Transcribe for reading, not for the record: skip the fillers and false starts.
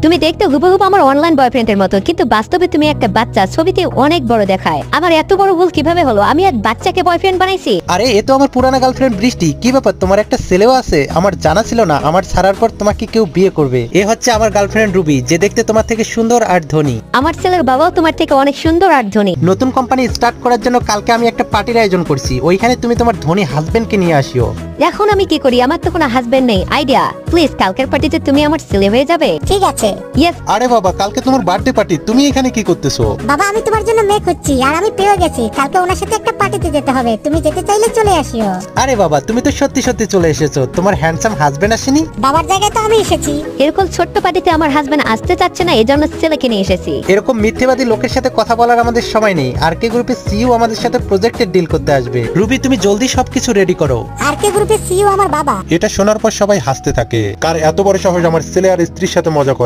তুমি দেখতে হুবহু আমার অনলাইন বয়ফ্রেন্ডের মতো, কিন্তু বাস্তবে তুমি একটা বাচ্চা, ছবিতে অনেক বড় দেখায়। আমার এত বড় ভুল কিভাবে হলো? আমি এক বাচ্চাকে বয়ফ্রেন্ড বানাইছি। আরে এ তো আমার পুরানা গার্লফ্রেন্ড বৃষ্টি। কি ব্যাপার, তোমার একটা ছেলেও আছে? আমার জানা ছিল না আমার ছাড়ার পর তোমাকে কেউ বিয়ে করবে। এ হচ্ছে আমার গার্লফ্রেন্ড রুবি, যে দেখতে তোমার থেকে সুন্দর আর ধনী। আমার ছেলের বাবাও তোমার থেকে অনেক সুন্দর আর ধনী। নতুন কোম্পানি স্টার্ট করার জন্য কালকে আমি একটা পার্টির আয়োজন করছি, ওইখানে তুমি তোমার ধনী হাজবেন্ডকে নিয়ে আসিও। এখন আমি কি করি? আমার তো কোনো হাজবেন্ড নেই। আইডিয়া, প্লিজ কালকের পার্টিতে তুমি আমার ছেলে হয়ে যাবে। ঠিক আছে ইয়েস। আরে বাবা, কালকে তোমার বার্থডে পার্টি, তুমি এখানে কি করতেছো? বাবা, আমি তোমার জন্য মেয়ে খুঁজছি আর আমি পেয়ে গেছি। কালকে ওনার সাথে একটা পার্টিতে যেতে হবে, তুমি যেতে চাইলে চলে আসিও। আরে বাবা, তুমি তো সত্যি সত্যি চলে এসেছো। তোমার হ্যান্ডসাম হাজবেন্ড আসেনি? বাবার জায়গায় তো আমি এসেছি। এরকম ছোট্ট পার্টিতে আমার হাজবেন্ড আসতে চাচ্ছে না, এজন্য ছেলেকে নিয়ে এসেছি। এরকম মিথ্যেবাদী লোকের সাথে কথা বলার আমাদের সময় নেই। আর কে গ্রুপের সিইও আমাদের সাথে প্রজেক্টের ডিল করতে আসবে। রুবি, তুমি জলদি সবকিছু রেডি করো। আর কে গ্রুপের সিইও আমার বাবা। এটা শোনার পর সবাই হাসতে থাকে। কার এত বড় সাহস আমার ছেলে আর স্ত্রীর সাথে মজা করে।